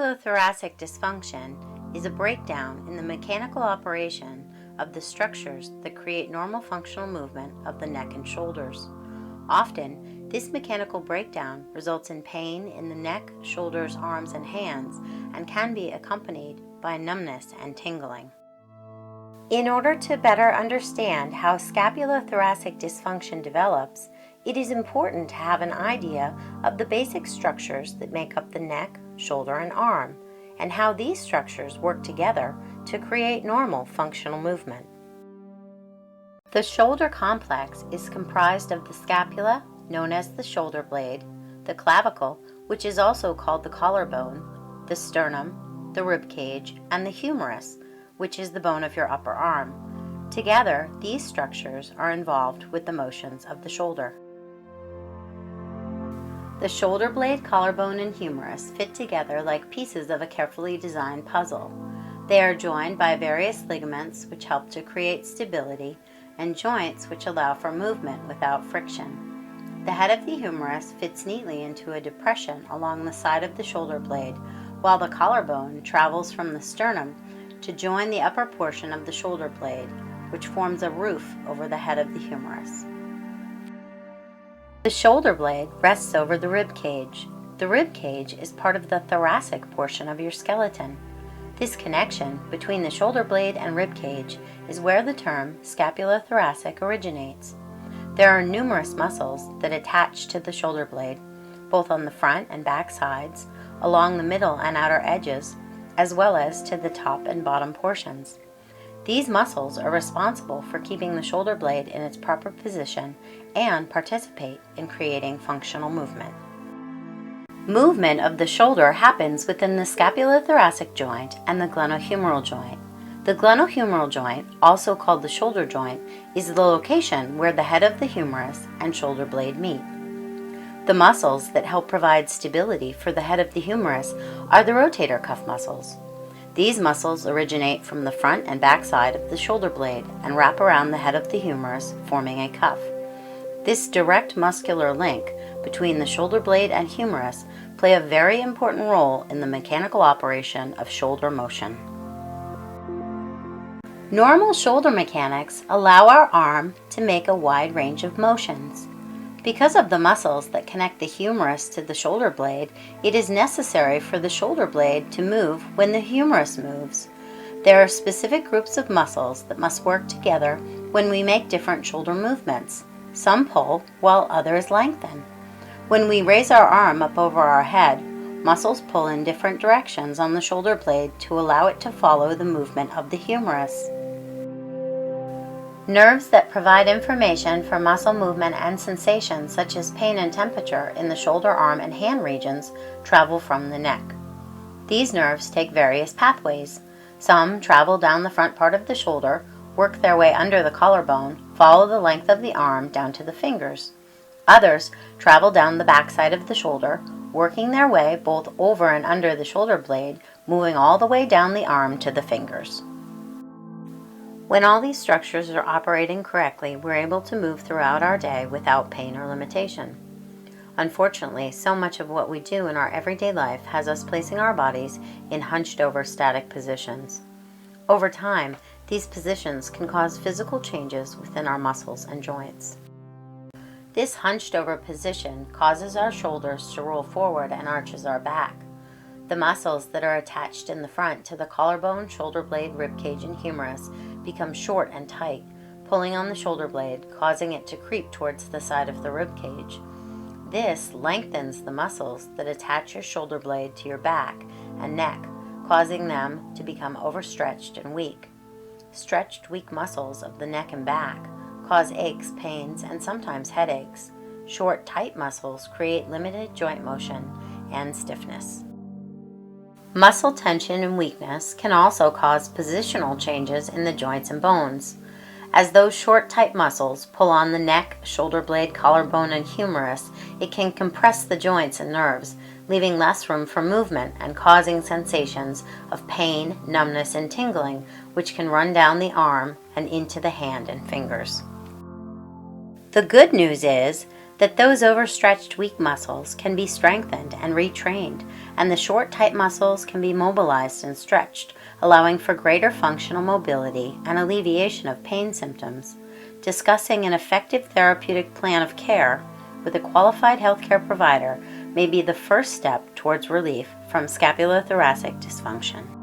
Scapulothoracic dysfunction is a breakdown in the mechanical operation of the structures that create normal functional movement of the neck and shoulders. Often, this mechanical breakdown results in pain in the neck, shoulders, arms, and hands, and can be accompanied by numbness and tingling. In order to better understand how scapulothoracic dysfunction develops, it is important to have an idea of the basic structures that make up the neck, shoulder, and arm, and how these structures work together to create normal functional movement. The shoulder complex is comprised of the scapula, known as the shoulder blade, the clavicle, which is also called the collarbone, the sternum, the rib cage, and the humerus, which is the bone of your upper arm. Together, these structures are involved with the motions of the shoulder. The shoulder blade, collarbone, and humerus fit together like pieces of a carefully designed puzzle. They are joined by various ligaments which help to create stability and joints which allow for movement without friction. The head of the humerus fits neatly into a depression along the side of the shoulder blade, while the collarbone travels from the sternum to join the upper portion of the shoulder blade, which forms a roof over the head of the humerus. The shoulder blade rests over the rib cage. The rib cage is part of the thoracic portion of your skeleton. This connection between the shoulder blade and rib cage is where the term scapulothoracic originates. There are numerous muscles that attach to the shoulder blade, both on the front and back sides, along the middle and outer edges, as well as to the top and bottom portions. These muscles are responsible for keeping the shoulder blade in its proper position and participate in creating functional movement. Movement of the shoulder happens within the scapulothoracic joint and the glenohumeral joint. The glenohumeral joint, also called the shoulder joint, is the location where the head of the humerus and shoulder blade meet. The muscles that help provide stability for the head of the humerus are the rotator cuff muscles. These muscles originate from the front and back side of the shoulder blade and wrap around the head of the humerus, forming a cuff. This direct muscular link between the shoulder blade and humerus play a very important role in the mechanical operation of shoulder motion. Normal shoulder mechanics allow our arm to make a wide range of motions. Because of the muscles that connect the humerus to the shoulder blade, it is necessary for the shoulder blade to move when the humerus moves. There are specific groups of muscles that must work together when we make different shoulder movements. Some pull, while others lengthen. When we raise our arm up over our head, muscles pull in different directions on the shoulder blade to allow it to follow the movement of the humerus. Nerves that provide information for muscle movement and sensation, such as pain and temperature in the shoulder, arm, and hand regions, travel from the neck. These nerves take various pathways. Some travel down the front part of the shoulder, work their way under the collarbone, follow the length of the arm down to the fingers. Others travel down the back side of the shoulder, working their way both over and under the shoulder blade, moving all the way down the arm to the fingers. When all these structures are operating correctly, we're able to move throughout our day without pain or limitation. Unfortunately, so much of what we do in our everyday life has us placing our bodies in hunched over static positions. Over time, these positions can cause physical changes within our muscles and joints. This hunched over position causes our shoulders to roll forward and arches our back. The muscles that are attached in the front to the collarbone, shoulder blade, rib cage, and humerus become short and tight, pulling on the shoulder blade, causing it to creep towards the side of the rib cage. This lengthens the muscles that attach your shoulder blade to your back and neck, causing them to become overstretched and weak. Stretched, weak muscles of the neck and back cause aches, pains, and sometimes headaches. Short, tight muscles create limited joint motion and stiffness. Muscle tension and weakness can also cause positional changes in the joints and bones. As those short, tight muscles pull on the neck, shoulder blade, collarbone, and humerus, it can compress the joints and nerves, leaving less room for movement and causing sensations of pain, numbness, and tingling, which can run down the arm and into the hand and fingers. The good news is that those overstretched weak muscles can be strengthened and retrained, and the short tight muscles can be mobilized and stretched, allowing for greater functional mobility and alleviation of pain symptoms. Discussing an effective therapeutic plan of care with a qualified healthcare provider may be the first step towards relief from scapulothoracic dysfunction.